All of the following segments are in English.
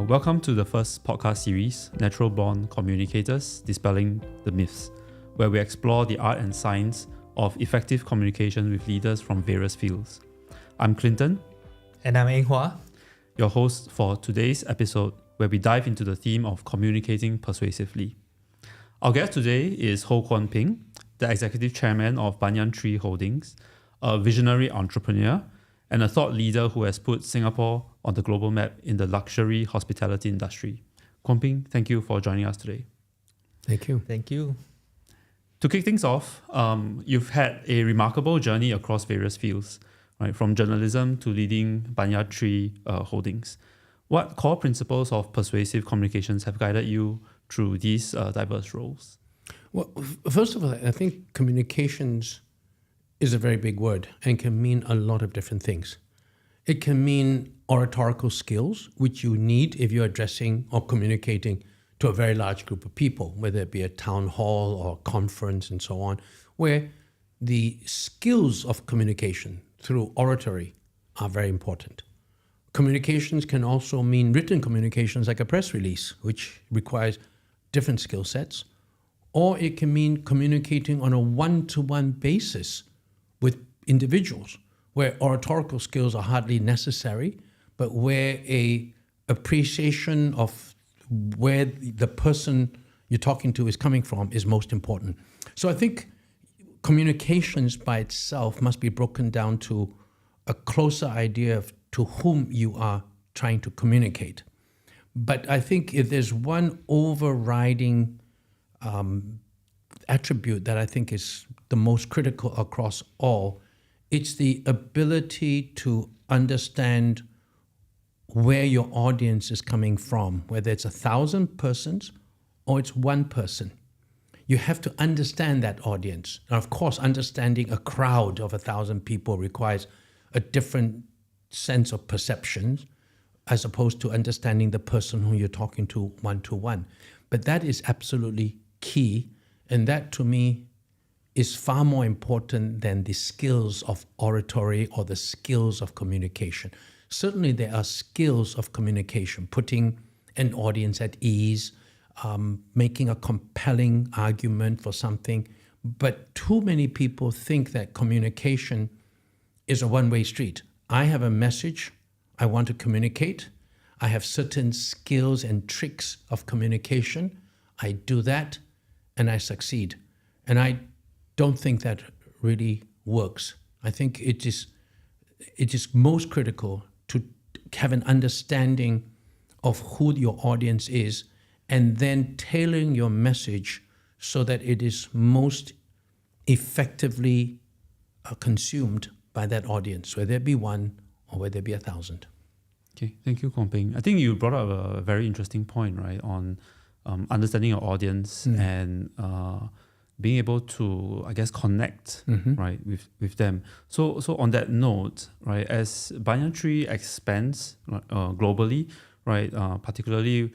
Welcome to the first podcast series, Natural Born Communicators, Dispelling the Myths, where we explore the art and science of effective communication with leaders from various fields. I'm Clinton. And I'm Hua, your host for today's episode, where we dive into the theme of communicating persuasively. Our guest today is Kwon Ping, the Executive Chairman of Banyan Tree Holdings, a visionary entrepreneur, and a thought leader who has put Singapore on the global map in the luxury hospitality industry. Kwon Ping, thank you for joining us today. Thank you. Thank you. To kick things off, you've had a remarkable journey across various fields, right? From journalism to leading Banyan Tree Holdings. What core principles of persuasive communications have guided you through these diverse roles? Well, first of all, I think communications is a very big word and can mean a lot of different things. It can mean oratorical skills, which you need if you're addressing or communicating to a very large group of people, whether it be a town hall or a conference and so on, where the skills of communication through oratory are very important. Communications can also mean written communications like a press release, which requires different skill sets, or it can mean communicating on a one-to-one basis with individuals, where oratorical skills are hardly necessary, but where a appreciation of where the person you're talking to is coming from is most important. So I think communications by itself must be broken down to a closer idea of to whom you are trying to communicate. But I think if there's one overriding attribute that I think is the most critical across all, it's the ability to understand where your audience is coming from, whether it's 1,000 persons or it's one person. You have to understand that audience. Now, of course, understanding a crowd of 1,000 people requires a different sense of perceptions as opposed to understanding the person who you're talking to one-to-one. But that is absolutely key, and that to me is far more important than the skills of oratory or the skills of communication. Certainly there are skills of communication, putting an audience at ease, making a compelling argument for something. But too many people think that communication is a one-way street. I have a message I want to communicate. I have certain skills and tricks of communication. I do that and I succeed. And I don't think that really works. I think it is most critical to have an understanding of who your audience is and then tailoring your message so that it is most effectively consumed by that audience, whether it be one or whether it be 1,000. Okay, thank you, Kwon Ping. I think you brought up a very interesting point, right, on understanding your audience and being able to, I guess, connect, right, with them. So on that note, right, as Banyan Tree expands globally, right, particularly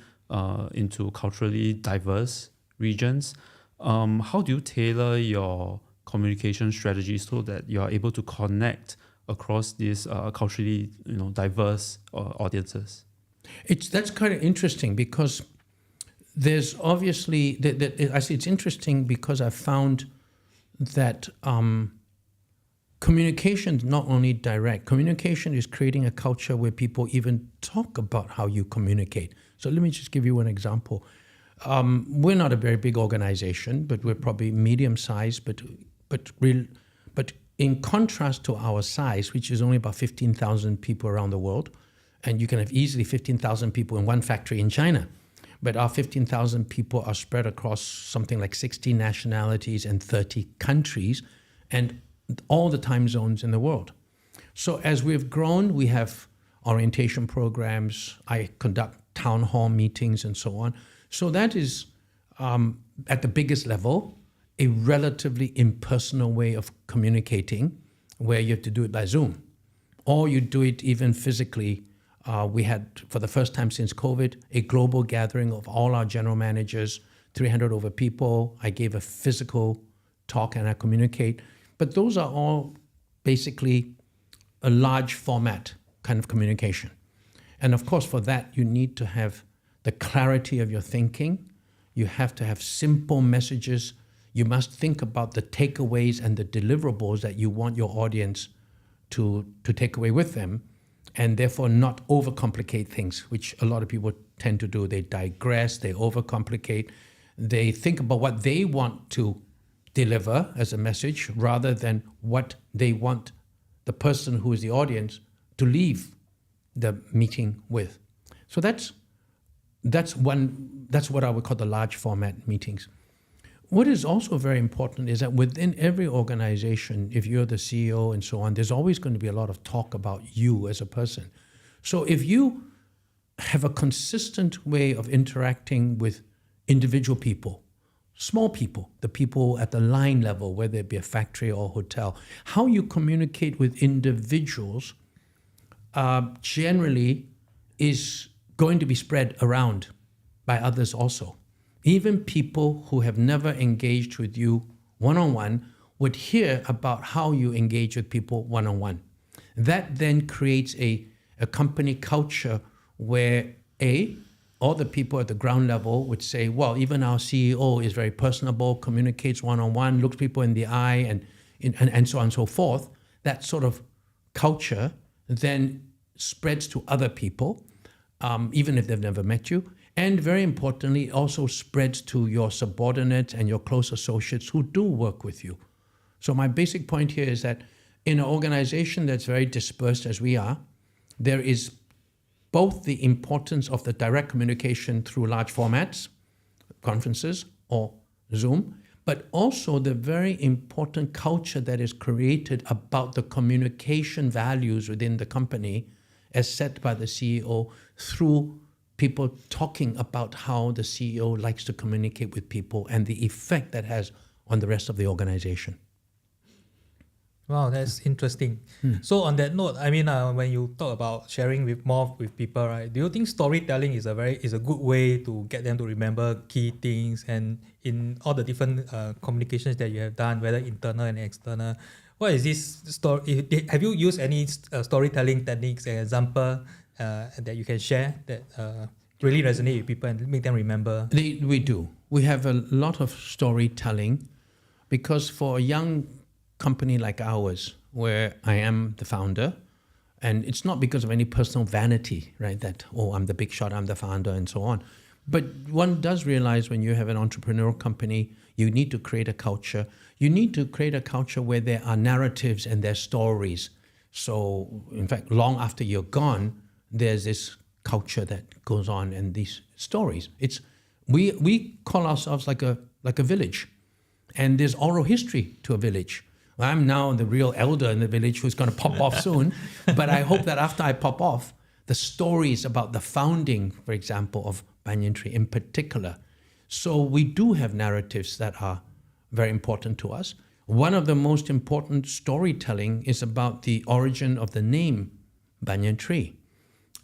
into culturally diverse regions, how do you tailor your communication strategy so that you are able to connect across these culturally, diverse audiences? That's kind of interesting because there's obviously, I say it's interesting because I found that communication is not only direct. Communication is creating a culture where people even talk about how you communicate. So let me just give you one example. We're not a very big organization, but we're probably medium-sized. But in contrast to our size, which is only about 15,000 people around the world, and you can have easily 15,000 people in one factory in China. But our 15,000 people are spread across something like 60 nationalities and 30 countries and all the time zones in the world. So as we've grown, we have orientation programs. I conduct town hall meetings and so on. So that is, at the biggest level, a relatively impersonal way of communicating where you have to do it by Zoom. Or you do it even physically. We had, for the first time since COVID, a global gathering of all our general managers, 300 over people. I gave a physical talk and I communicate. But those are all basically a large format kind of communication. And of course, for that, you need to have the clarity of your thinking. You have to have simple messages. You must think about the takeaways and the deliverables that you want your audience to take away with them, and therefore not overcomplicate things, which a lot of people tend to do. They digress, they overcomplicate, they think about what they want to deliver as a message rather than what they want the person who is the audience to leave the meeting with. So that's what I would call the large format meetings. What is also very important is that within every organization, if you're the CEO and so on, there's always going to be a lot of talk about you as a person. So if you have a consistent way of interacting with individual people, small people, the people at the line level, whether it be a factory or a hotel, how you communicate with individuals generally is going to be spread around by others also. Even people who have never engaged with you one-on-one would hear about how you engage with people one-on-one. That then creates a company culture where all the people at the ground level would say, well, even our CEO is very personable, communicates one-on-one, looks people in the eye, and so on and so forth. That sort of culture then spreads to other people, even if they've never met you. And very importantly, also spreads to your subordinates and your close associates who do work with you. So my basic point here is that in an organization that's very dispersed as we are, there is both the importance of the direct communication through large formats, conferences or Zoom, but also the very important culture that is created about the communication values within the company as set by the CEO through people talking about how the CEO likes to communicate with people and the effect that has on the rest of the organization. Wow, that's interesting. So on that note, I mean, when you talk about sharing more with people, right? Do you think storytelling is a good way to get them to remember key things? And in all the different communications that you have done, whether internal and external, what is this story? Have you used any storytelling techniques and example that you can share that really resonate with people and make them remember? We do. We have a lot of storytelling because for a young company like ours, where I am the founder, and it's not because of any personal vanity, right? That, I'm the big shot, I'm the founder, and so on. But one does realize when you have an entrepreneurial company, you need to create a culture. You need to create a culture where there are narratives and there's stories. So, in fact, long after you're gone, there's this culture that goes on and these stories. We call ourselves like a village, and there's oral history to a village. I'm now the real elder in the village who's going to pop off soon, but I hope that after I pop off, the stories about the founding, for example, of Banyan Tree in particular. So we do have narratives that are very important to us. One of the most important storytelling is about the origin of the name Banyan Tree.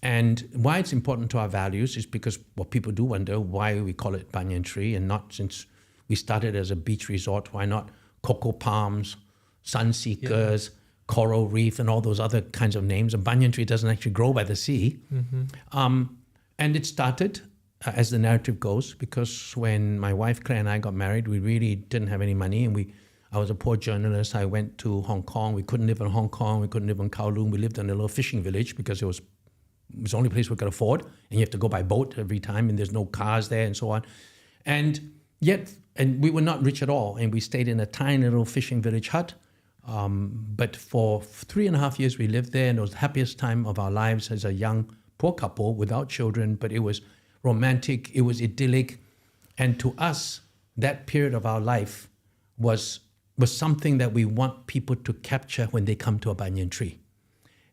And why it's important to our values is because people do wonder why we call it Banyan Tree and not, since we started as a beach resort, why not cocoa palms, sun seekers, coral reef, and all those other kinds of names. A banyan tree doesn't actually grow by the sea. And it started, as the narrative goes, because when my wife Claire and I got married, we really didn't have any money, and I was a poor journalist. I went to Hong Kong. We couldn't live in Hong Kong. We couldn't live in Kowloon. We lived in a little fishing village because it was the only place we could afford, and you have to go by boat every time, and there's no cars there and so on. And we were not rich at all, and we stayed in a tiny little fishing village hut. But for 3.5 years we lived there, and it was the happiest time of our lives as a young poor couple without children, but it was romantic, it was idyllic. And to us, that period of our life was something that we want people to capture when they come to a banyan tree.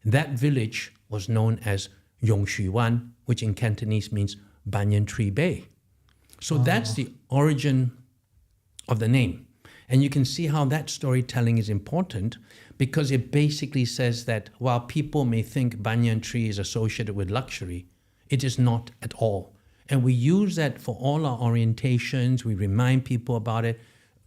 That village was known as Yong Shu Wan, which in Cantonese means Banyan Tree Bay. So that's the origin of the name. And you can see how that storytelling is important, because it basically says that while people may think banyan tree is associated with luxury, it is not at all. And we use that for all our orientations. We remind people about it.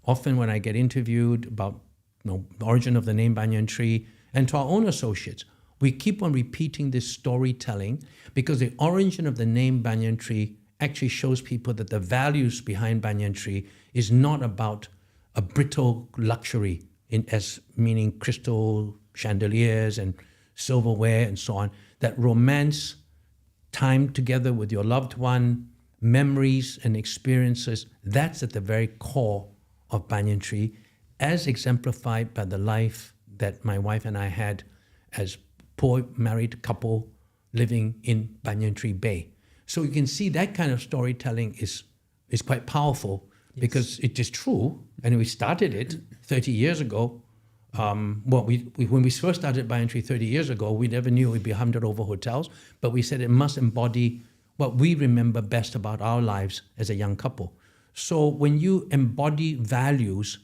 Often when I get interviewed about the origin of the name Banyan Tree, and to our own associates, we keep on repeating this storytelling because the origin of the name Banyan Tree actually shows people that the values behind Banyan Tree is not about a brittle luxury, as meaning crystal chandeliers and silverware and so on, that romance, time together with your loved one, memories and experiences, that's at the very core of Banyan Tree, as exemplified by the life that my wife and I had as poor married couple living in Banyan Tree Bay. So you can see that kind of storytelling is quite powerful because it is true, and we started it 30 years ago. When we first started Banyan Tree 30 years ago, we never knew it would be 100 over hotels, but we said it must embody what we remember best about our lives as a young couple. So when you embody values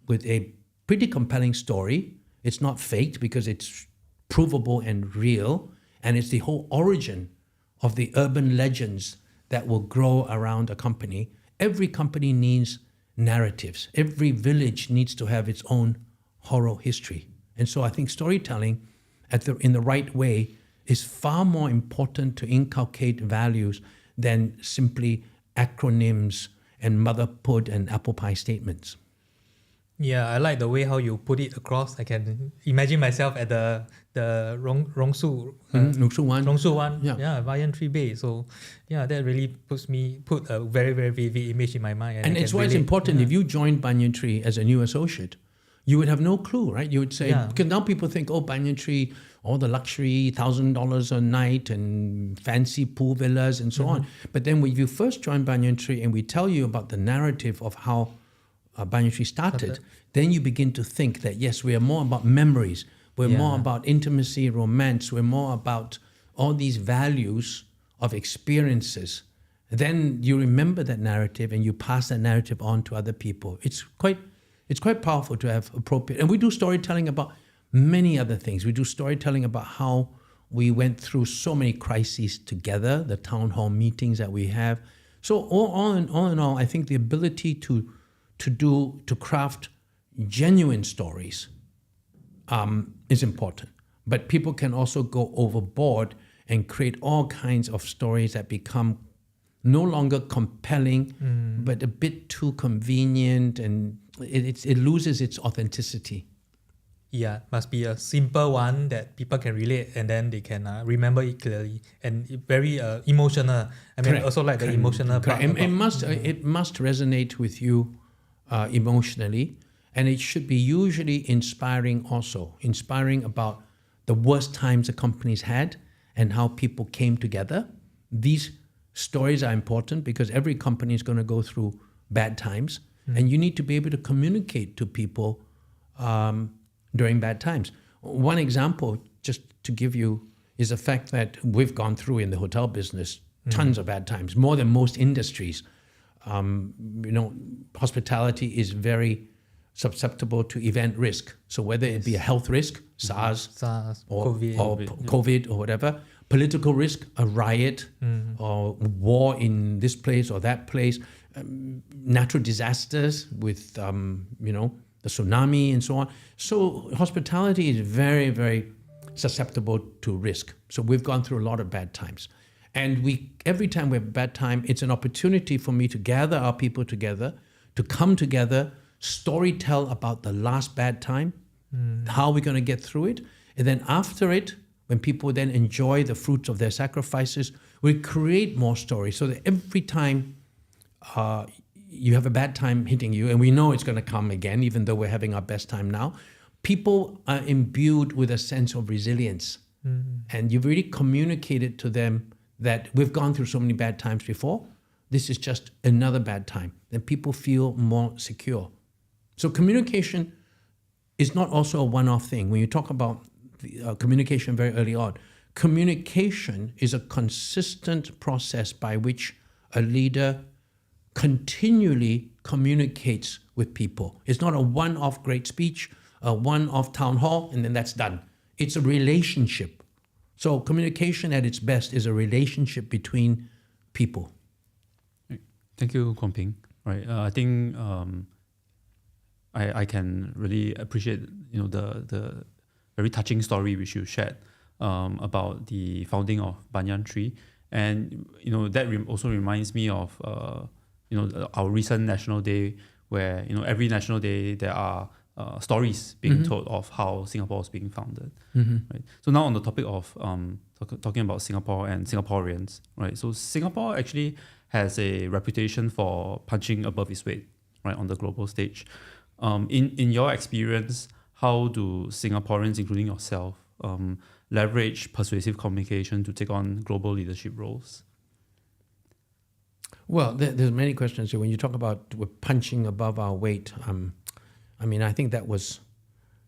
with a pretty compelling story, it's not faked because it's provable and real, and it's the whole origin of the urban legends that will grow around a company. Every company needs narratives. Every village needs to have its own oral history. And so I think storytelling in the right way is far more important to inculcate values than simply acronyms and motherhood and apple pie statements. Yeah, I like the way how you put it across. I can imagine myself at the Rongsu Wan, Banyan Tree Bay. So yeah, that really put a very, very vivid image in my mind. And it's why it's important if you joined Banyan Tree as a new associate, you would have no clue, right? You would say, because now people think, oh, Banyan Tree, all the luxury, $1,000 a night and fancy pool villas and so on. But then when you first join Banyan Tree and we tell you about the narrative of how Banyan Tree started, then you begin to think that, yes, we are more about memories. We're more about intimacy, romance. We're more about all these values of experiences. Then you remember that narrative and you pass that narrative on to other people. It's quite powerful to have appropriate. And we do storytelling about many other things. We do storytelling about how we went through so many crises together, the town hall meetings that we have. So all in all, I think the ability to craft genuine stories is important. But people can also go overboard and create all kinds of stories that become no longer compelling, but a bit too convenient, and it loses its authenticity. Yeah, must be a simple one that people can relate and then they can remember it clearly, and very emotional. I mean, also like the emotional part. It must resonate with you emotionally, and it should be usually inspiring also. Inspiring about the worst times the companies had and how people came together. These stories are important because every company is going to go through bad times, and you need to be able to communicate to people during bad times. One example, just to give you, is the fact that we've gone through in the hotel business tons of bad times, more than most industries. Hospitality is very susceptible to event risk. So whether it be a health risk, SARS or COVID or whatever, political risk, a riot or war in this place or that place, natural disasters with, the tsunami and so on. So hospitality is very, very susceptible to risk. So we've gone through a lot of bad times. And every time we have a bad time, it's an opportunity for me to gather our people together, to come together, storytell about the last bad time, how we're going to get through it. And then after it, when people then enjoy the fruits of their sacrifices, we create more stories so that every time you have a bad time hitting you, and we know it's going to come again, even though we're having our best time now, people are imbued with a sense of resilience. And you've really communicated to them that we've gone through so many bad times before. This is just another bad time. Then people feel more secure. So communication is not also a one-off thing. When you talk about communication very early on, communication is a consistent process by which a leader continually communicates with people. It's not a one-off great speech, a one-off town hall, and then that's done. It's a relationship. So communication at its best is a relationship between people. Thank you, Kwon Ping. Right, I think I can really appreciate the very touching story which you shared about the founding of Banyan Tree, and that also reminds me of our recent National Day, where every National Day there are stories being told of how Singapore was being founded. Right. So now on the topic of talking about Singapore and Singaporeans, right? So Singapore actually has a reputation for punching above its weight, right, on the global stage. In your experience, how do Singaporeans, including yourself, leverage persuasive communication to take on global leadership roles? Well, there's many questions here. When you talk about we're punching above our weight, I think that was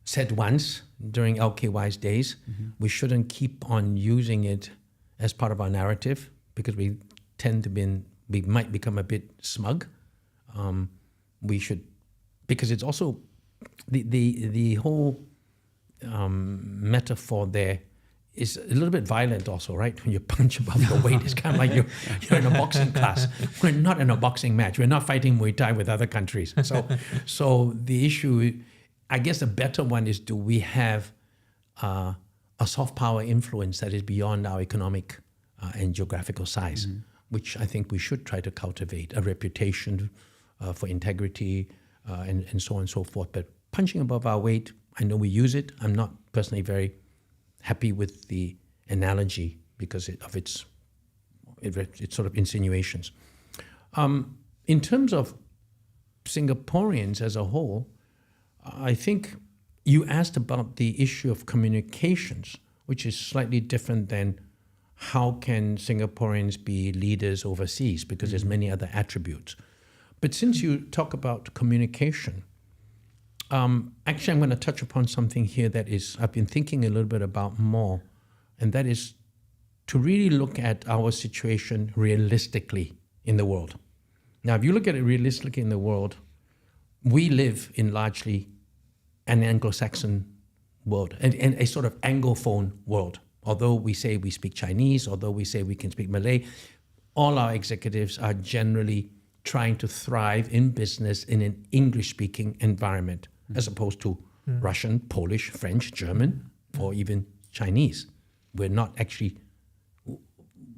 said once during LKY's days. We shouldn't keep on using it as part of our narrative because we might become a bit smug. We should, because it's also the whole metaphor there is a little bit violent also, right? When you punch above your weight, it's kind of like you're in a boxing class. We're not in a boxing match. We're not fighting Muay Thai with other countries. So the issue, I guess the better one is, do we have a soft power influence that is beyond our economic and geographical size, which I think we should try to cultivate, a reputation for integrity and so on and so forth. But punching above our weight, I know we use it. I'm not personally very happy with the analogy because of its sort of insinuations. In terms of Singaporeans as a whole, I think you asked about the issue of communications, which is slightly different than how can Singaporeans be leaders overseas, because there's many other attributes. But since you talk about communication, actually, I'm going to touch upon something here that I've been thinking a little bit about more, and that is to really look at our situation realistically in the world. Now, if you look at it realistically in the world, we live in largely an Anglo-Saxon world, and a sort of Anglophone world. Although we say we speak Chinese, although we say we can speak Malay, all our executives are generally trying to thrive in business in an English-speaking environment, as opposed to Russian, Polish, French, German, or even Chinese. We're not actually,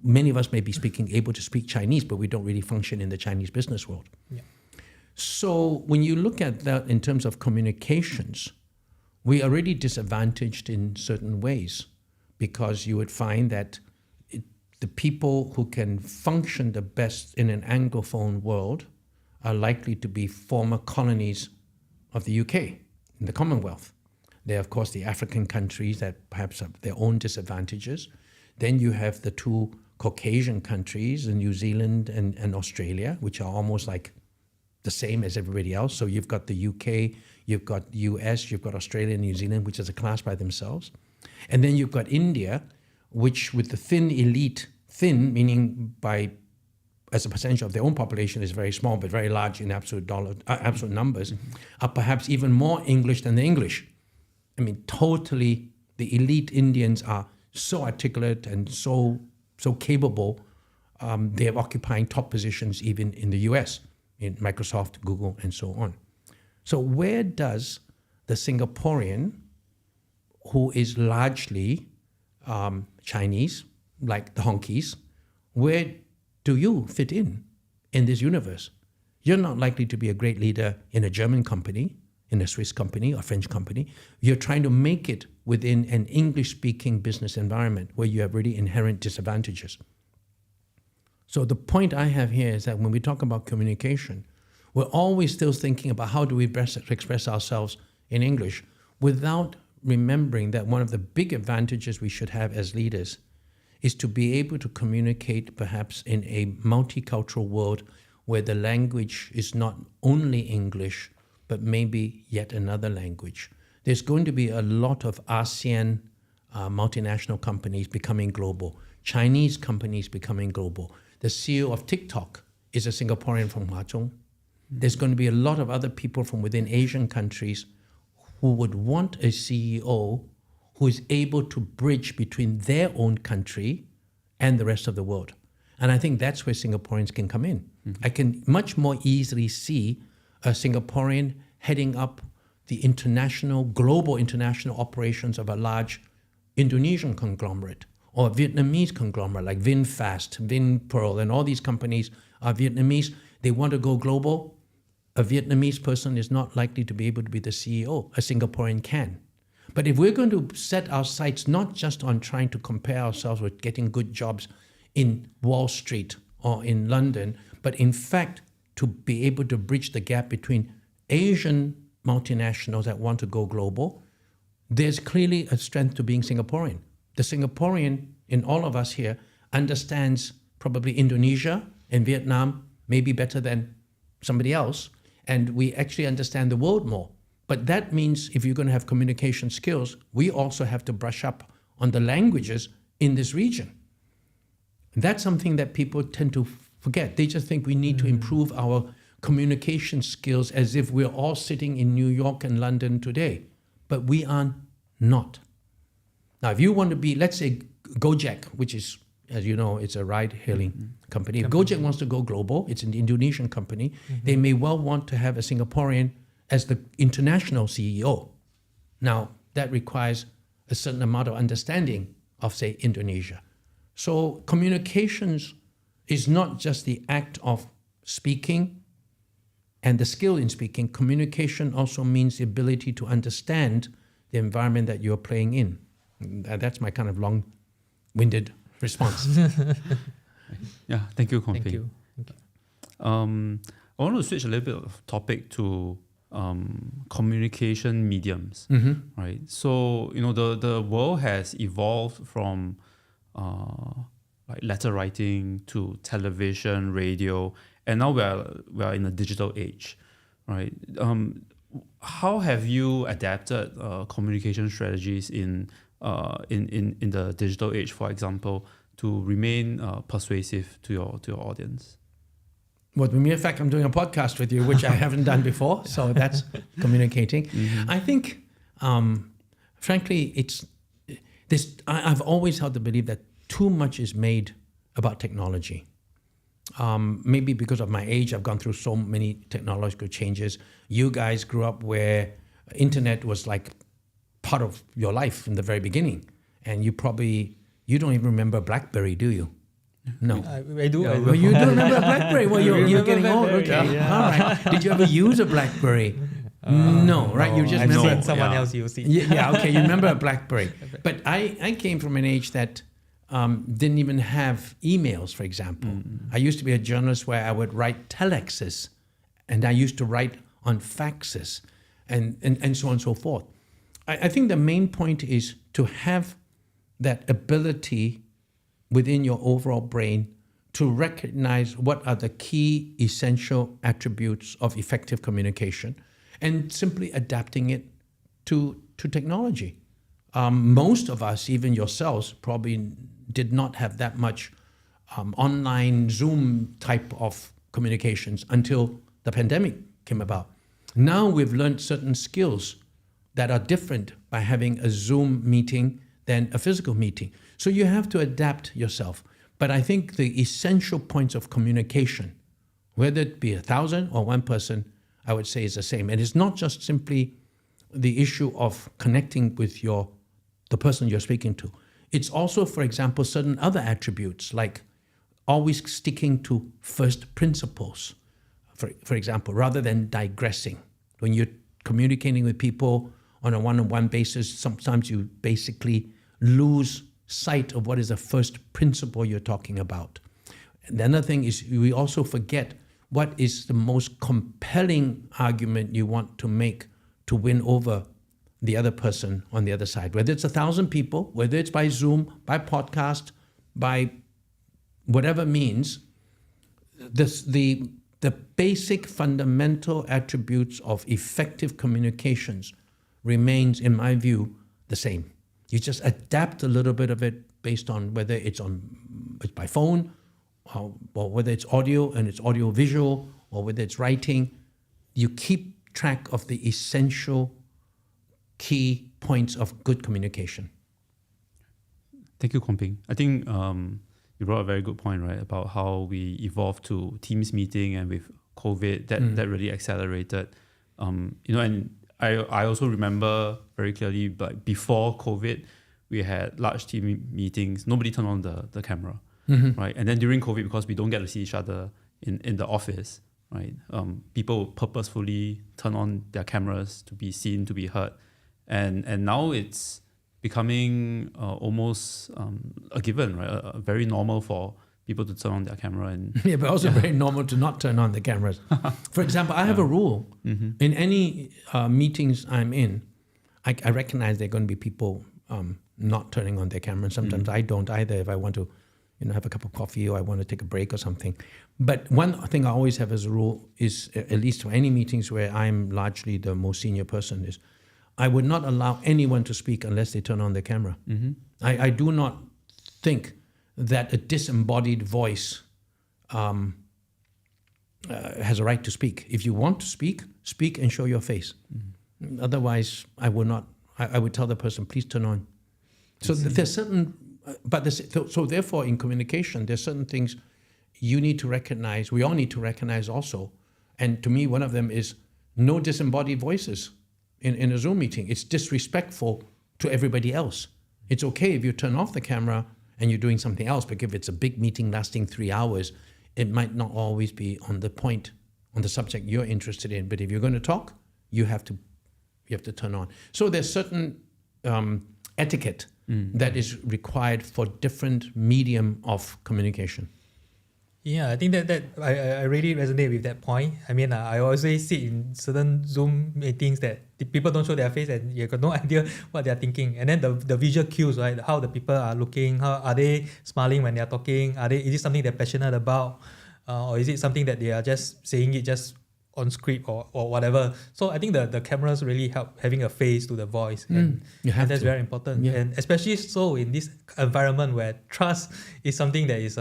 many of us may be able to speak Chinese, but we don't really function in the Chinese business world. Yeah. So when you look at that in terms of communications, we are already disadvantaged in certain ways, because you would find that the people who can function the best in an Anglophone world are likely to be former colonies of the UK, in the Commonwealth. There are, of course, the African countries that perhaps have their own disadvantages. Then you have the two Caucasian countries, New Zealand and Australia, which are almost like the same as everybody else. So you've got the UK, you've got US, you've got Australia and New Zealand, which is a class by themselves. And then you've got India, which with the thin elite, thin meaning as a percentage of their own population is very small, but very large in absolute numbers, are perhaps even more English than the English. I mean, totally, the elite Indians are so articulate and so capable. They're occupying top positions even in the US, in Microsoft, Google, and so on. So where does the Singaporean, who is largely Chinese, like the honkies, where do you fit in this universe? You're not likely to be a great leader in a German company, in a Swiss company or French company. You're trying to make it within an English-speaking business environment where you have really inherent disadvantages. So the point I have here is that when we talk about communication, we're always still thinking about how do we best express ourselves in English without remembering that one of the big advantages we should have as leaders is to be able to communicate perhaps in a multicultural world where the language is not only English, but maybe yet another language. There's going to be a lot of ASEAN multinational companies becoming global, Chinese companies becoming global. The CEO of TikTok is a Singaporean from Hwa Chong. There's going to be a lot of other people from within Asian countries who would want a CEO who is able to bridge between their own country and the rest of the world. And I think that's where Singaporeans can come in. I can much more easily see a Singaporean heading up the global international operations of a large Indonesian conglomerate or a Vietnamese conglomerate like VinFast, VinPearl, and all these companies are Vietnamese. They want to go global. A Vietnamese person is not likely to be able to be the CEO. A Singaporean can. But if we're going to set our sights not just on trying to compare ourselves with getting good jobs in Wall Street or in London, but in fact to be able to bridge the gap between Asian multinationals that want to go global, there's clearly a strength to being Singaporean. The Singaporean in all of us here understands probably Indonesia and Vietnam maybe better than somebody else, and we actually understand the world more. But that means if you're going to have communication skills, we also have to brush up on the languages in this region. That's something that people tend to forget. They just think we need to improve our communication skills as if we're all sitting in New York and London today. But we are not. Now, if you want to be, let's say, Gojek, which is, as you know, it's a ride-hailing company. If Gojek wants to go global, it's an Indonesian company, they may well want to have a Singaporean as the international CEO. Now, that requires a certain amount of understanding of, say, Indonesia. So communications is not just the act of speaking and the skill in speaking. Communication also means the ability to understand the environment that you're playing in. That's my kind of long-winded response. Yeah, thank you, Kwon Ping. Thank you. I want to switch a little bit of topic to communication mediums, right? So, the world has evolved from like letter writing to television, radio, and now we are in a digital age, right? How have you adapted communication strategies in the digital age, for example, to remain persuasive to your audience? Well, the mere fact I'm doing a podcast with you, which I haven't done before, so that's communicating. I think, frankly, I've always held the belief that too much is made about technology. Maybe because of my age, I've gone through so many technological changes. You guys grew up where internet was like part of your life from the very beginning, and you don't even remember BlackBerry, do you? No. I do. Yeah, well, you do remember a BlackBerry? Well, you're getting old. Okay. Yeah. All right. Did you ever use a BlackBerry? No, right? No, You just I've remember. seen someone else use it. Yeah, okay. You remember a BlackBerry. But I came from an age that didn't even have emails, for example. I used to be a journalist where I would write telexes, and I used to write on faxes, and so on and so forth. I think the main point is to have that ability within your overall brain to recognize what are the key essential attributes of effective communication and simply adapting it to technology. Most of us, even yourselves, probably did not have that much online Zoom type of communications until the pandemic came about. Now we've learned certain skills that are different by having a Zoom meeting than a physical meeting. So you have to adapt yourself. But I think the essential points of communication, whether it be 1,000 or one person, I would say is the same. And it's not just simply the issue of connecting with the person you're speaking to. It's also, for example, certain other attributes like always sticking to first principles, for example, rather than digressing. When you're communicating with people on a one-on-one basis, sometimes you basically lose sight of what is the first principle you're talking about. And the other thing is we also forget what is the most compelling argument you want to make to win over the other person on the other side. Whether it's 1,000 people, whether it's by Zoom, by podcast, by whatever means, the basic fundamental attributes of effective communications remains, in my view, the same. You just adapt a little bit of it based on whether it's by phone, or whether it's audio and it's audio visual, or whether it's writing. You keep track of the essential key points of good communication. Thank you, Kwon Ping. I think you brought a very good point, right, about how we evolved to Teams meeting, and with COVID, that really accelerated. And I also remember very clearly, like before COVID, we had large team meetings, nobody turned on the camera, right? And then during COVID, because we don't get to see each other in the office, right? People purposefully turn on their cameras to be seen, to be heard. And now it's becoming almost a given, right? Very normal for people to turn on their camera. And yeah, but also very normal to not turn on the cameras. For example, I have a rule. In any meetings I'm in, I recognize there are going to be people not turning on their camera. Sometimes I don't either if I want to have a cup of coffee or I want to take a break or something. But one thing I always have as a rule is, at least for any meetings where I'm largely the most senior person, is I would not allow anyone to speak unless they turn on their camera. I do not think that a disembodied voice has a right to speak. If you want to speak, speak and show your face. Otherwise, I would not. I would tell the person, please turn on. So there's certain, so therefore in communication, there's certain things you need to recognize, we all need to recognize also. And to me, one of them is no disembodied voices in a Zoom meeting. It's disrespectful to everybody else. It's okay if you turn off the camera and you're doing something else, because if it's a big meeting lasting 3 hours, it might not always be on the point, on the subject you're interested in. But if you're going to talk, you have to turn on. So there's certain etiquette that is required for different medium of communication. Yeah, I think that I really resonate with that point. I mean, I always sit in certain Zoom meetings that the people don't show their face and you got no idea what they're thinking. And then the visual cues, right? How the people are looking, how are they smiling when they're talking? Is it something they're passionate about? Or is it something that they are just saying it just on script or whatever? So I think the cameras really help having a face to the voice. And that's very important. Yeah. And especially so in this environment where trust is something that is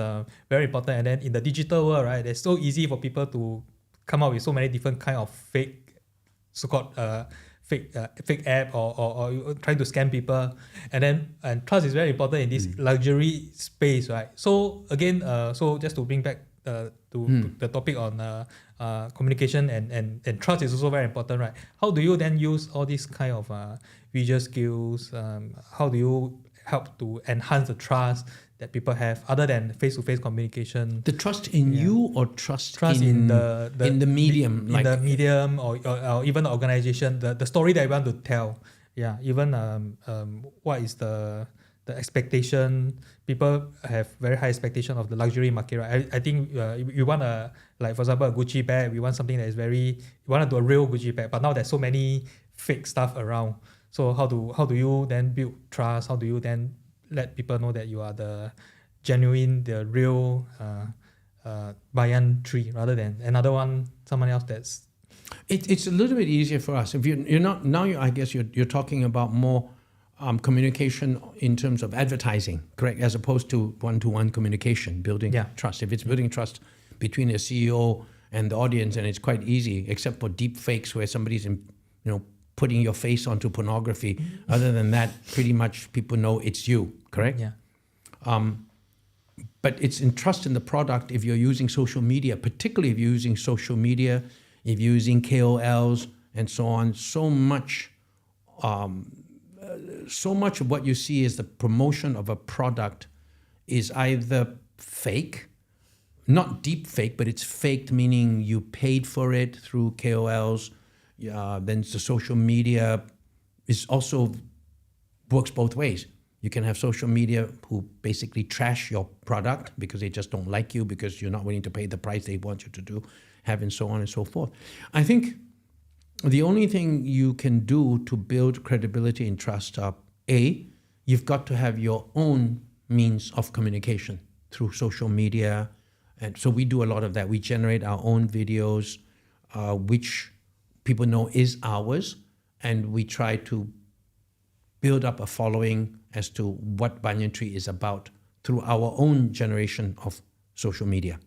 very important. And then in the digital world, right, it's so easy for people to come up with so many different kind of fake, so-called fake app or trying to scam people. And trust is very important in this luxury space, right? So again, so just to bring back to the topic on communication and trust is also very important, right? How do you then use all these kind of visual skills? How do you help to enhance the trust that people have other than face-to-face communication? The trust in you or trust in the medium? In the medium or even the organization, the story that you want to tell. Yeah, even what is the expectation. People have very high expectation of the luxury market, right? I think you want like for example, a Gucci bag, we want something that is we want to do a real Gucci bag, but now there's so many fake stuff around. So how do you then build trust? How do you then let people know that you are the genuine, the real Banyan Tree rather than another one, someone else that's... It's a little bit easier for us. If you're not, now I guess you're talking about more communication in terms of advertising, correct? As opposed to one-to-one communication, building trust. If it's building trust between a CEO and the audience, and it's quite easy, except for deep fakes where somebody's putting your face onto pornography. Other than that, pretty much people know it's you, correct? Yeah. But it's in trust in the product if you're using social media, particularly if you're using social media, if you're using KOLs and so on. So much of what you see is the promotion of a product is either fake, not deep fake, but it's faked, meaning you paid for it through KOLs. Then the social media is also works both ways. You can have social media who basically trash your product because they just don't like you because you're not willing to pay the price they want you to have, and so on and so forth. I think the only thing you can do to build credibility and trust are, you've got to have your own means of communication through social media. And so we do a lot of that. We generate our own videos, which people know is ours. And we try to build up a following as to what Banyan Tree is about through our own generation of social media.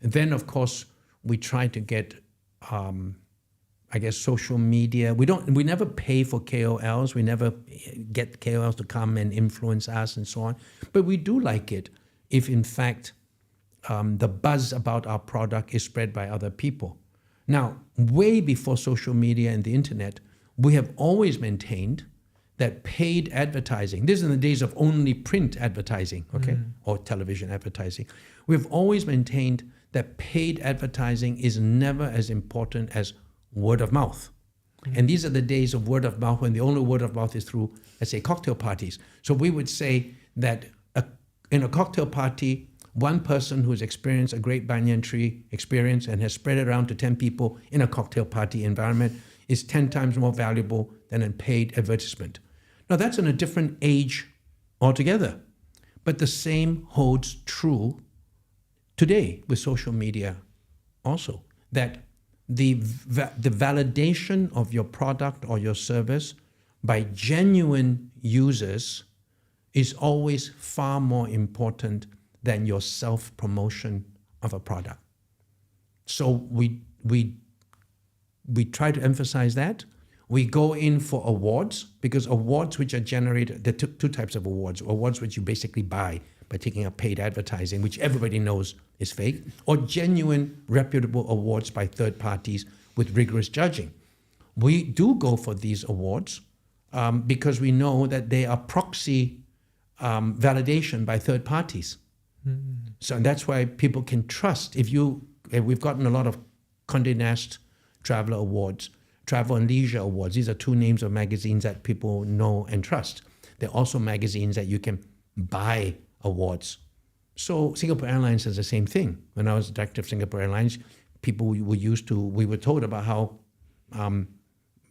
And then, of course, we try to get, social media. We never pay for KOLs. We never get KOLs to come and influence us and so on. But we do like it if, in fact, the buzz about our product is spread by other people. Now, way before social media and the internet, we have always maintained that paid advertising, this is in the days of only print advertising, okay, or television advertising. We've always maintained that paid advertising is never as important as word of mouth. And these are the days of word of mouth when the only word of mouth is through, let's say, cocktail parties. So we would say that in a cocktail party, one person who's experienced a great banyan tree experience and has spread it around to 10 people in a cocktail party environment is 10 times more valuable than a paid advertisement. Now that's in a different age altogether, but the same holds true today with social media also, that the validation of your product or your service by genuine users is always far more important than your self-promotion of a product. So we try to emphasize that. We go in for awards, because awards which are generated, there are two types of awards. Awards which you basically buy by taking up paid advertising, which everybody knows is fake, or genuine, reputable awards by third parties with rigorous judging. We do go for these awards because we know that they are proxy validation by third parties. So that's why people can trust. We've gotten a lot of Condé Nast Traveler Awards, Travel and Leisure Awards. These are two names of magazines that people know and trust. They're also magazines that you can buy awards. So Singapore Airlines has the same thing. When I was director of Singapore Airlines, we were told about how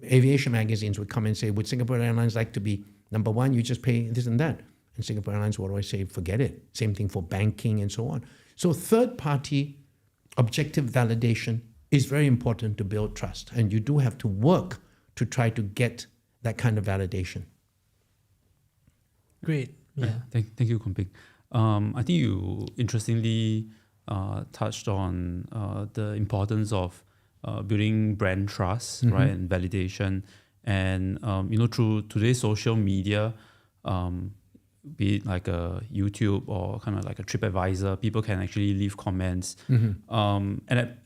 aviation magazines would come and say, would Singapore Airlines like to be number one? You just pay this and that. And Singapore Airlines would always say, forget it. Same thing for banking and so on. So third-party objective validation is very important to build trust. And you do have to work to try to get that kind of validation. Great. Yeah. Thank you, Kwon Ping. I think you interestingly touched on the importance of building brand trust, right, and validation. And, through today's social media, be it like a YouTube or kind of like a TripAdvisor, people can actually leave comments. And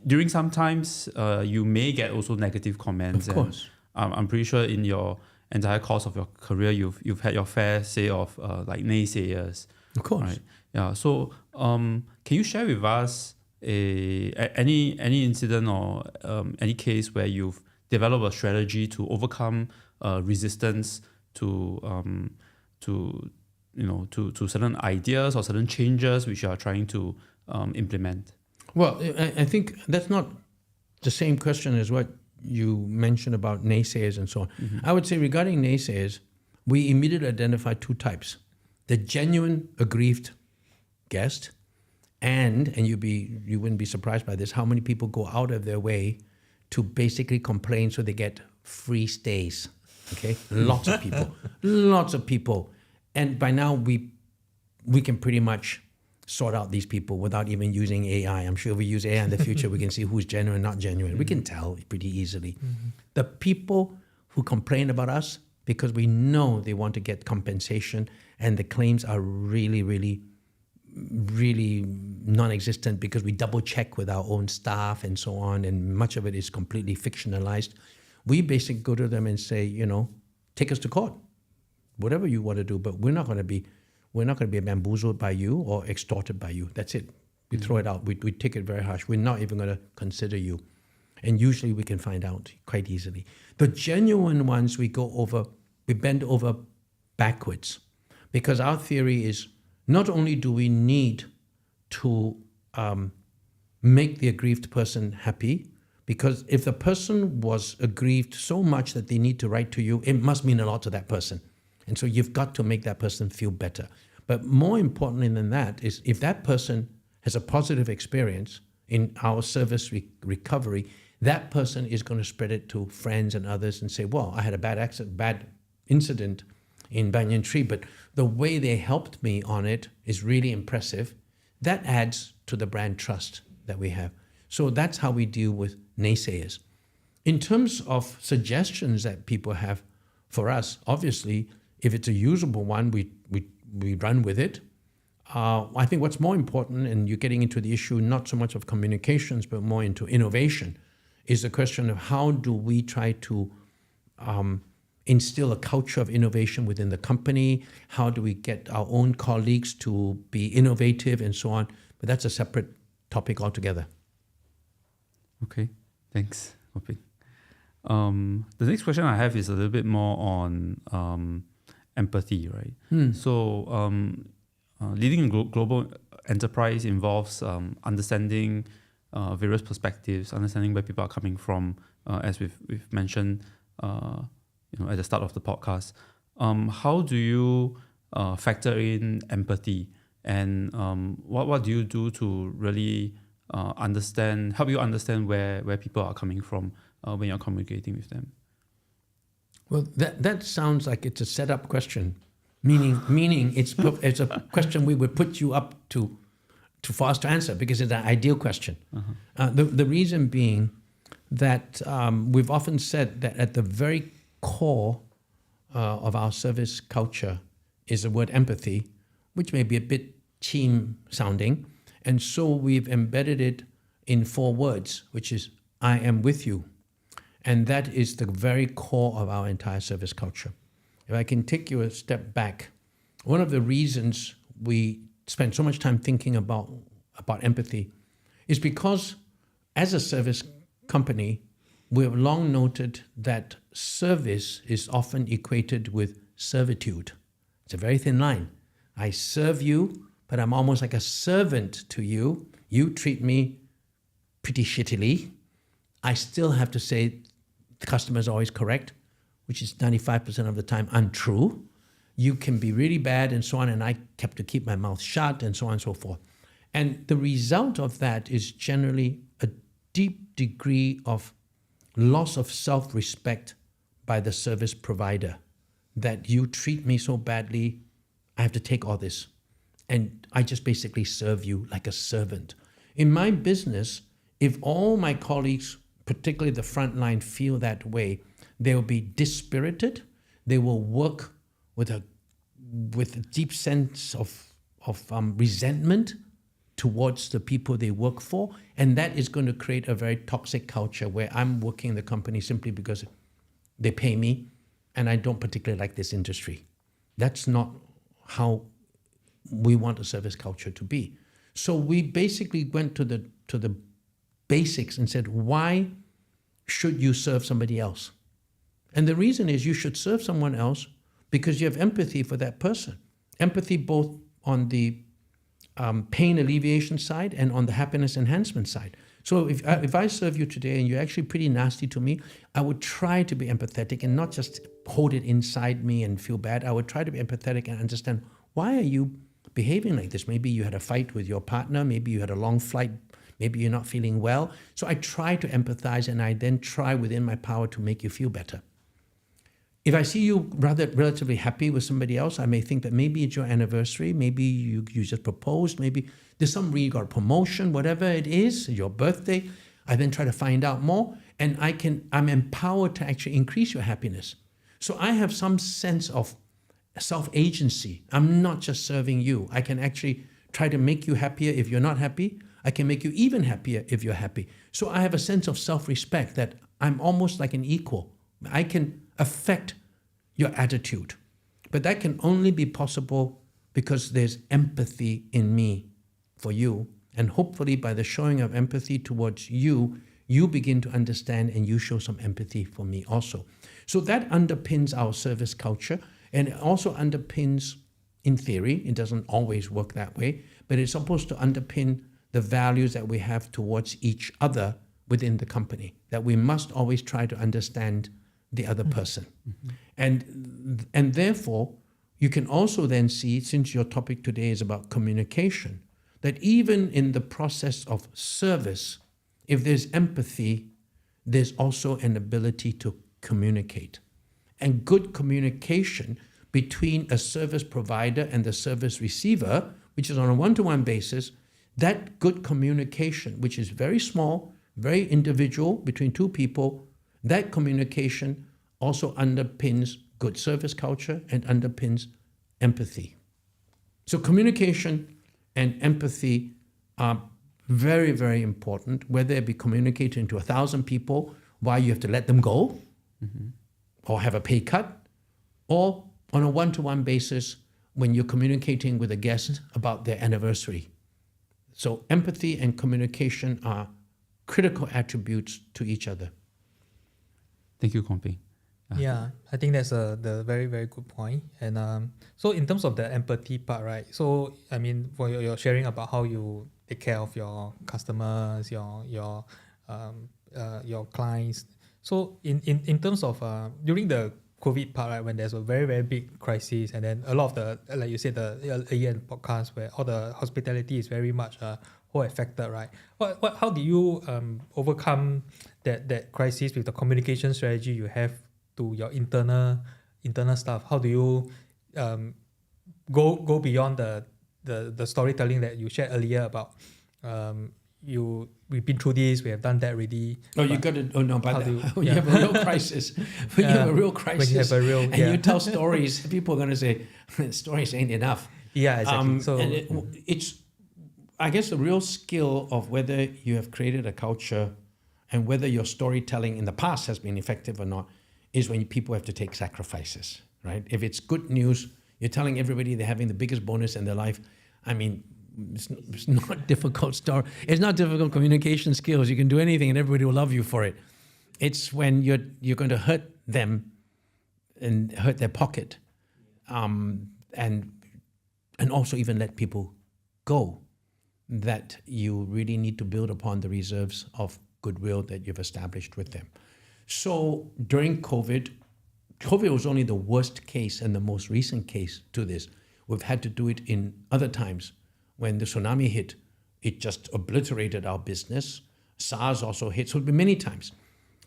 during some times, you may get also negative comments. Of course. And, I'm pretty sure in your entire course of your career, you've had your fair say of like naysayers. Of course. Right? Yeah. So can you share with us any incident or any case where you've developed a strategy to overcome resistance to certain ideas or certain changes which you are trying to implement? Well, I think that's not the same question as what you mentioned about naysayers and so on. I would say regarding naysayers, we immediately identify two types: the genuine aggrieved guest, and you wouldn't be surprised by this, how many people go out of their way to basically complain so they get free stays. Okay, lots of people, and by now we can pretty much sort out these people without even using AI. I'm sure if we use AI in the future, we can see who's genuine, not genuine. We can tell pretty easily. The people who complain about us because we know they want to get compensation and the claims are really, really, really non-existent because we double check with our own staff and so on, and much of it is completely fictionalized. We basically go to them and say, take us to court, whatever you want to do, but we're not going to be bamboozled by you or extorted by you. That's it. We throw it out. We take it very harsh. We're not even going to consider you. And usually we can find out quite easily. The genuine ones, we bend over backwards, because our theory is not only do we need to make the aggrieved person happy, because if the person was aggrieved so much that they need to write to you, it must mean a lot to that person. And so you've got to make that person feel better. But more importantly than that is if that person has a positive experience in our service recovery, that person is going to spread it to friends and others and say, well, I had a bad incident in Banyan Tree, but the way they helped me on it is really impressive. That adds to the brand trust that we have. So that's how we deal with naysayers. In terms of suggestions that people have for us, obviously, if it's a usable one, we run with it. I think what's more important, and you're getting into the issue not so much of communications, but more into innovation, is the question of how do we try to instill a culture of innovation within the company? How do we get our own colleagues to be innovative and so on? But that's a separate topic altogether. Okay, thanks, Kwon Ping. The next question I have is a little bit more on empathy, right? So leading a global enterprise involves understanding various perspectives, understanding where people are coming from, as we've mentioned at the start of the podcast. How do you factor in empathy, and what do you do to really help you understand where people are coming from when you're communicating with them? Well, that sounds like it's a setup question, meaning it's a question we would put you up to for us to answer, because it's an ideal question. The reason being that we've often said that at the very core of our service culture is the word empathy, which may be a bit team sounding, and so we've embedded it in 4 words, which is I am with you. And that is the very core of our entire service culture. If I can take you a step back, one of the reasons we spend so much time thinking about empathy is because as a service company, we have long noted that service is often equated with servitude. It's a very thin line. I serve you, but I'm almost like a servant to you. You treat me pretty shittily. I still have to say the customer is always correct, which is 95% of the time untrue. You can be really bad and so on, and I have to keep my mouth shut and so on and so forth. And the result of that is generally a deep degree of loss of self-respect by the service provider, that you treat me so badly, I have to take all this. And I just basically serve you like a servant. In my business, if all my colleagues, particularly the front line, feel that way, they will be dispirited. They will work with a deep sense of resentment towards the people they work for. And that is going to create a very toxic culture where I'm working in the company simply because they pay me and I don't particularly like this industry. That's not how we want a service culture to be. So we basically went to the basics and said, why should you serve somebody else? And the reason is you should serve someone else because you have empathy for that person. Empathy both on the pain alleviation side and on the happiness enhancement side. So if I serve you today and you're actually pretty nasty to me, I would try to be empathetic and not just hold it inside me and feel bad. I would try to be empathetic and understand, why are you behaving like this? Maybe you had a fight with your partner, maybe you had a long flight, maybe you're not feeling well. So I try to empathize, and I then try within my power to make you feel better. If I see you relatively happy with somebody else, I may think that maybe it's your anniversary, maybe you just proposed, maybe there's some reason you got a promotion, whatever it is, your birthday. I then try to find out more, and I'm empowered to actually increase your happiness. So I have some sense of self-agency. I'm not just serving you. I can actually try to make you happier if you're not happy. I can make you even happier if you're happy. So I have a sense of self-respect that I'm almost like an equal. I can affect your attitude. But that can only be possible because there's empathy in me for you. And hopefully by the showing of empathy towards you, you begin to understand and you show some empathy for me also. So that underpins our service culture, and it also underpins, in theory, it doesn't always work that way, but it's supposed to underpin the values that we have towards each other within the company, that we must always try to understand the other person. Mm-hmm. And therefore, you can also then see, since your topic today is about communication, that even in the process of service, if there's empathy, there's also an ability to communicate. And good communication between a service provider and the service receiver, which is on a one-to-one basis, that good communication, which is very small, very individual between two people, that communication also underpins good service culture and underpins empathy. So communication and empathy are very, very important, whether it be communicating to 1,000 people while you have to let them go, mm-hmm. or have a pay cut, or on a one-to-one basis when you're communicating with a guest about their anniversary. So empathy and communication are critical attributes to each other. Thank you, Kwon Ping. Yeah, I think that's the very, very good point. And so in terms of the empathy part, right? So I mean, for your sharing about how you take care of your customers, your clients. So in terms of during the COVID part, right, when there's a very, very big crisis, and then a lot of the, like you said, the AEN podcast where all the hospitality is very much whole affected, right? How do you overcome that crisis with the communication strategy you have to your internal stuff? How do you go beyond the storytelling that you shared earlier about we've been through this, we have done that already. Oh, you got to. Oh no, but when you have a real crisis, when you have a real, and you tell stories, people are going to say stories ain't enough. Yeah, exactly. So and it's, I guess, the real skill of whether you have created a culture and whether your storytelling in the past has been effective or not is when people have to take sacrifices, right? If it's good news, you're telling everybody they're having the biggest bonus in their life. I mean, it's not difficult story. It's not difficult communication skills. You can do anything and everybody will love you for it. It's when you're going to hurt them and hurt their pocket, and also even let people go, that you really need to build upon the reserves of goodwill that you've established with them. So during COVID was only the worst case and the most recent case to this. We've had to do it in other times. When the tsunami hit, it just obliterated our business. SARS also hit, so many times.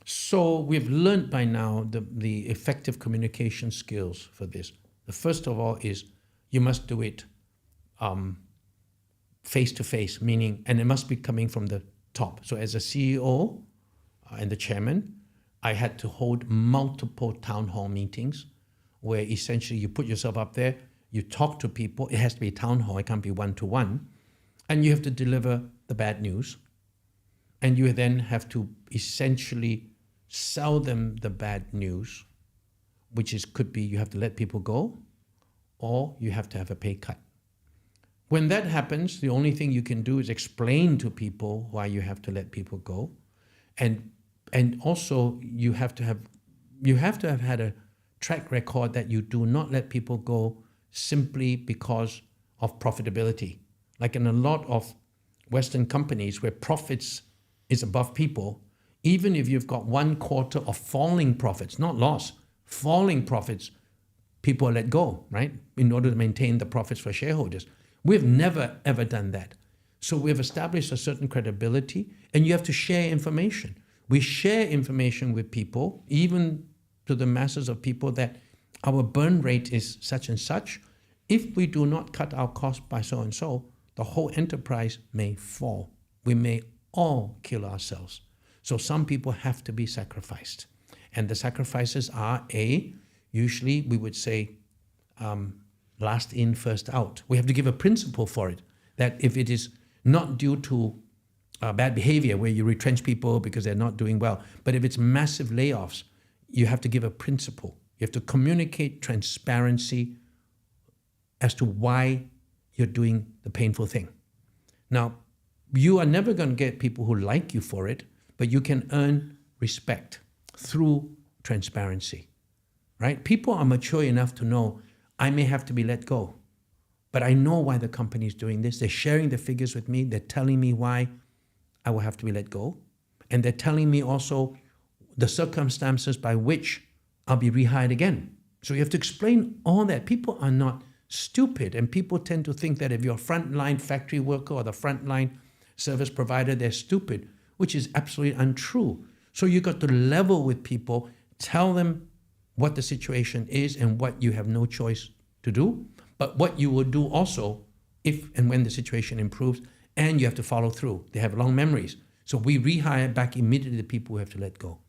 So we've learned by now the effective communication skills for this. The first of all is you must do it face to face, meaning, and it must be coming from the top. So as a CEO and the chairman, I had to hold multiple town hall meetings where essentially you put yourself up there, you talk to people. It has to be a town hall. It can't be one-to-one. And you have to deliver the bad news. And you then have to essentially sell them the bad news, which could be you have to let people go or you have to have a pay cut. When that happens, the only thing you can do is explain to people why you have to let people go. And also you have to have had a track record that you do not let people go simply because of profitability. Like in a lot of Western companies where profits is above people, even if you've got 1 quarter of falling profits, not loss, falling profits, people are let go, right? In order to maintain the profits for shareholders. We've never, ever done that. So we've established a certain credibility, and you have to share information. We share information with people, even to the masses of people, that our burn rate is such and such. If we do not cut our cost by so and so, the whole enterprise may fall. We may all kill ourselves. So some people have to be sacrificed. And the sacrifices are usually we would say, last in, first out. We have to give a principle for it, that if it is not due to bad behavior where you retrench people because they're not doing well, but if it's massive layoffs, you have to give a principle. You have to communicate transparency as to why you're doing the painful thing. Now, you are never going to get people who like you for it, but you can earn respect through transparency, right? People are mature enough to know I may have to be let go, but I know why the company is doing this. They're sharing the figures with me. They're telling me why I will have to be let go. And they're telling me also the circumstances by which I'll be rehired again. So you have to explain all that. People are not stupid, and people tend to think that if you're a frontline factory worker or the frontline service provider, they're stupid, which is absolutely untrue. So you got to level with people, tell them what the situation is and what you have no choice to do, but what you will do also if and when the situation improves, and you have to follow through. They have long memories. So we rehire back immediately the people who have to let go.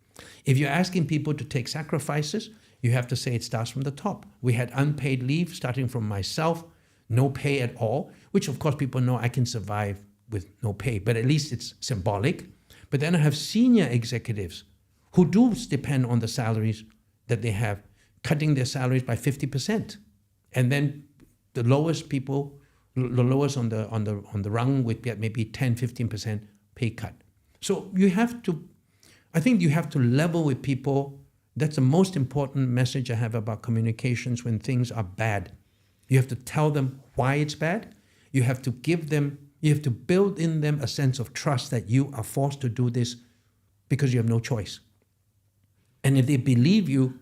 If you're asking people to take sacrifices, you have to say it starts from the top. We had unpaid leave starting from myself, no pay at all, which of course people know I can survive with no pay, but at least it's symbolic. But then I have senior executives who do depend on the salaries that they have, cutting their salaries by 50%. And then the lowest people, the lowest on the rung would get maybe 10, 15% pay cut. So I think you have to level with people. That's the most important message I have about communications when things are bad. You have to tell them why it's bad. You have to build in them a sense of trust that you are forced to do this because you have no choice. And if they believe you,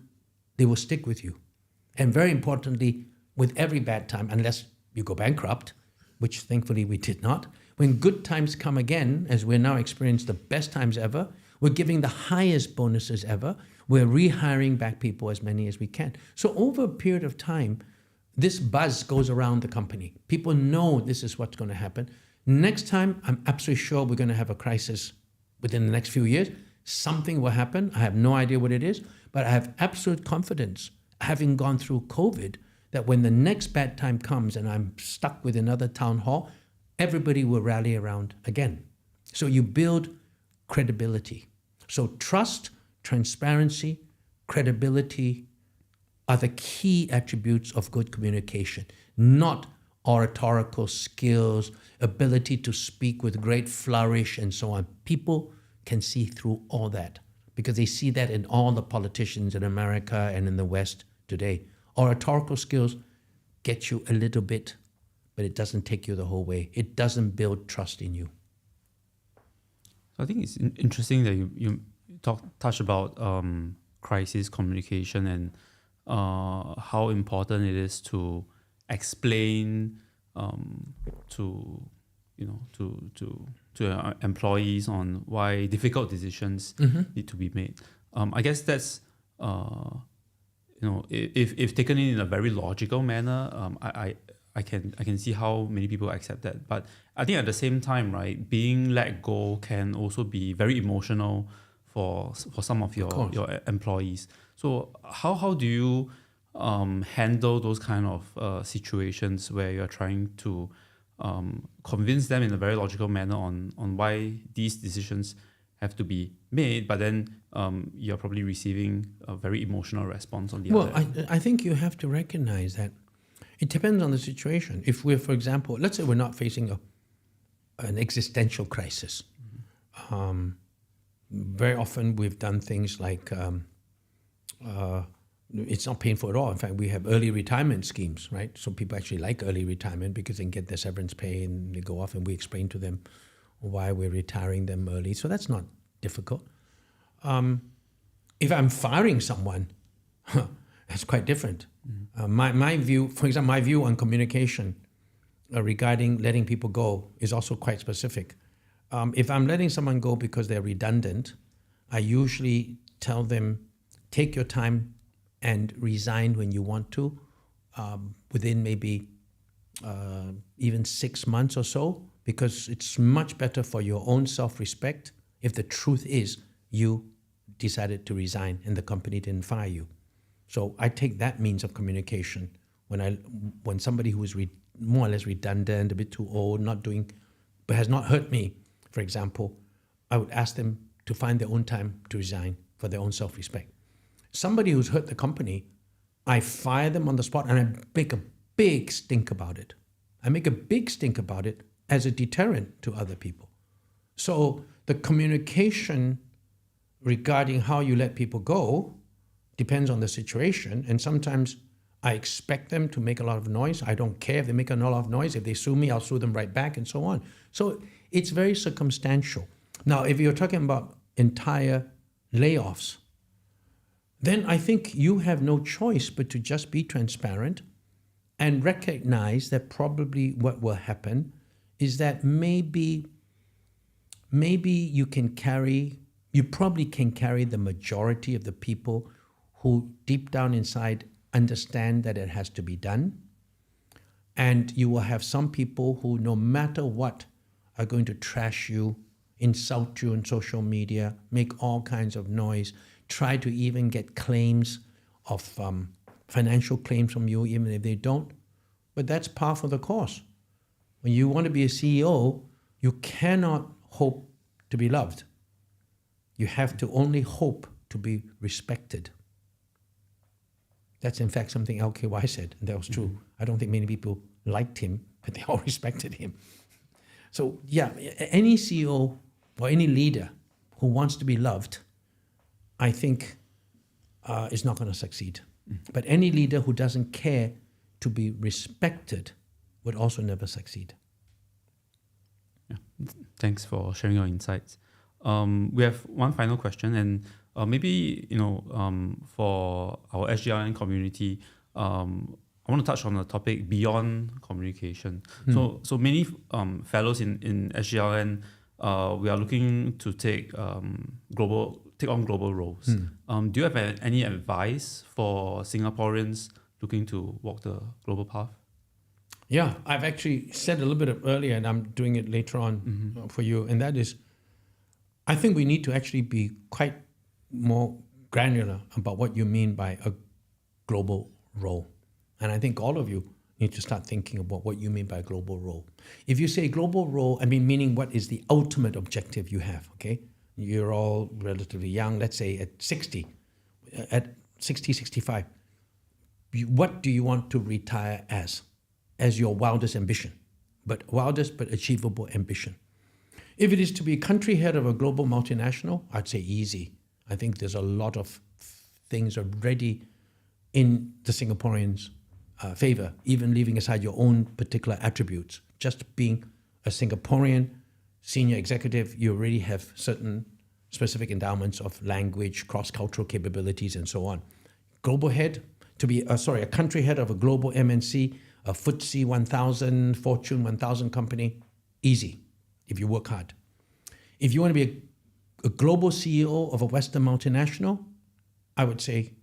they will stick with you. And very importantly, with every bad time, unless you go bankrupt, which thankfully we did not, when good times come again, as we're now experiencing the best times ever, we're giving the highest bonuses ever. We're rehiring back people, as many as we can. So over a period of time, this buzz goes around the company. People know this is what's going to happen. Next time, I'm absolutely sure we're going to have a crisis within the next few years. Something will happen. I have no idea what it is, but I have absolute confidence, having gone through COVID, that when the next bad time comes and I'm stuck with another town hall, everybody will rally around again. So you build credibility. So trust, transparency, credibility are the key attributes of good communication, not oratorical skills, ability to speak with great flourish and so on. People can see through all that because they see that in all the politicians in America and in the West today. Oratorical skills get you a little bit, but it doesn't take you the whole way. It doesn't build trust in you. I think it's interesting that you touch about crisis communication and how important it is to explain to employees on why difficult decisions need to be made. I guess that's if taken in a very logical manner, I can see how many people accept that. But I think at the same time, right, being let go can also be very emotional for some of your employees. So how do you handle those kind of situations where you're trying to convince them in a very logical manner on why these decisions have to be made, but then you're probably receiving a very emotional response on the other end? Well, I think you have to recognize that it depends on the situation. If we're, for example, let's say we're not facing an existential crisis. Very often we've done things like it's not painful at all. In fact, we have early retirement schemes, right? So people actually like early retirement because they can get their severance pay and they go off, and we explain to them why we're retiring them early. So that's not difficult. If I'm firing someone, that's quite different. My view, for example, my view on communication regarding letting people go is also quite specific. If I'm letting someone go because they're redundant, I usually tell them, take your time and resign when you want to, within maybe even 6 months or so, because it's much better for your own self-respect if the truth is you decided to resign and the company didn't fire you. So I take that means of communication when somebody who is more or less redundant, a bit too old, but has not hurt me, for example, I would ask them to find their own time to resign for their own self-respect. Somebody who's hurt the company, I fire them on the spot and I make a big stink about it. I make a big stink about it as a deterrent to other people. So the communication regarding how you let people go depends on the situation. And sometimes I expect them to make a lot of noise. I don't care if they make a lot of noise. If they sue me, I'll sue them right back and so on. So it's very circumstantial. Now, if you're talking about entire layoffs, then I think you have no choice but to just be transparent and recognize that probably what will happen is that maybe you probably can carry the majority of the people who deep down inside understand that it has to be done. And you will have some people who, no matter what, are going to trash you, insult you on social media, make all kinds of noise, try to even get claims of financial claims from you, even if they don't. But that's par for the course. When you want to be a CEO, you cannot hope to be loved. You have to only hope to be respected. That's in fact something LKY said, and that was true. I don't think many people liked him, but they all respected him. So yeah, any CEO or any leader who wants to be loved, I think is not going to succeed. But any leader who doesn't care to be respected would also never succeed. Yeah. Thanks for sharing your insights. We have one final question, and maybe for our SGLN community, I want to touch on a topic beyond communication. So many fellows in SGLN, we are looking to take on global roles. Do you have any advice for Singaporeans looking to walk the global path? Yeah, I've actually said a little bit earlier, and I'm doing it later on for you, and that is, I think we need to actually be quite more granular about what you mean by a global role. And I think all of you need to start thinking about what you mean by a global role. If you say global role, I mean meaning what is the ultimate objective you have, okay? You're all relatively young, let's say at 60, 65. What do you want to retire as your wildest ambition, but achievable ambition? If it is to be country head of a global multinational, I'd say easy. I think there's a lot of things already in the Singaporeans' favor, even leaving aside your own particular attributes. Just being a Singaporean senior executive, you already have certain specific endowments of language, cross-cultural capabilities, and so on. Global head, to be a country head of a global MNC, a FTSE 1000, Fortune 1000 company, easy if you work hard. If you want to be a global CEO of a Western multinational, I would say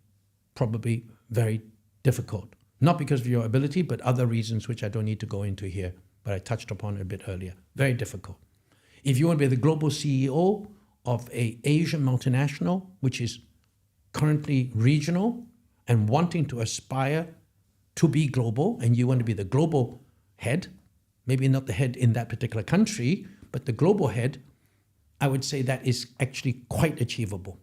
probably very difficult. Not because of your ability, but other reasons which I don't need to go into here, but I touched upon a bit earlier. Very difficult. If you want to be the global CEO of an Asian multinational, which is currently regional and wanting to aspire to be global, and you want to be the global head, maybe not the head in that particular country, but the global head, I would say that is actually quite achievable.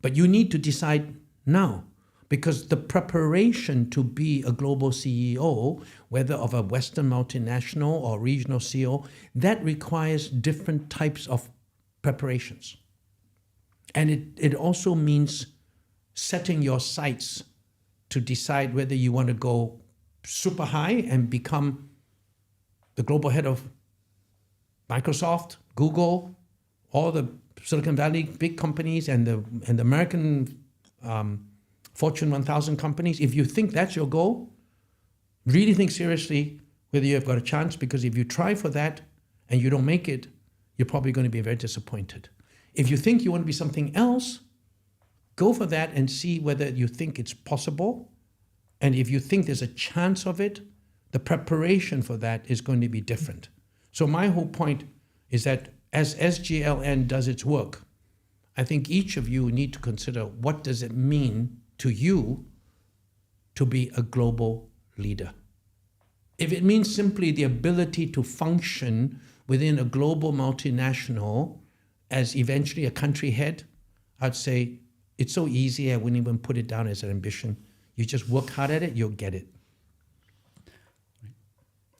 But you need to decide now, because the preparation to be a global CEO, whether of a Western multinational or regional CEO, that requires different types of preparations. And it also means setting your sights to decide whether you want to go super high and become the global head of Microsoft, Google, all the Silicon Valley big companies and the American Fortune 1000 companies. If you think that's your goal, really think seriously whether you've got a chance, because if you try for that and you don't make it, you're probably going to be very disappointed. If you think you want to be something else, go for that and see whether you think it's possible. And if you think there's a chance of it, the preparation for that is going to be different. So my whole point is that as SGLN does its work, I think each of you need to consider, what does it mean to you to be a global leader? If it means simply the ability to function within a global multinational as eventually a country head, I'd say it's so easy, I wouldn't even put it down as an ambition. You just work hard at it, you'll get it.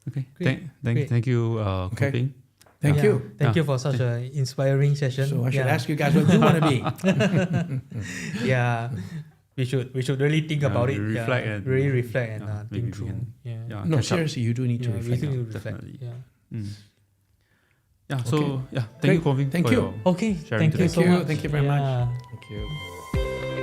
Okay, Great. thank you, Kwon Ping. Thank you. Thank you for such an inspiring session. So I should ask you guys what you want to be. Yeah, we should really think about it. Reflect and really reflect and maybe think we through. can No, catch up. seriously, you do need to we reflect. need to reflect. Definitely. Yeah. Yeah. So thank you, Kwon Ping, Thank for you. your Okay. sharing Thank you today. so much. Thank you very much. Yeah. Thank you.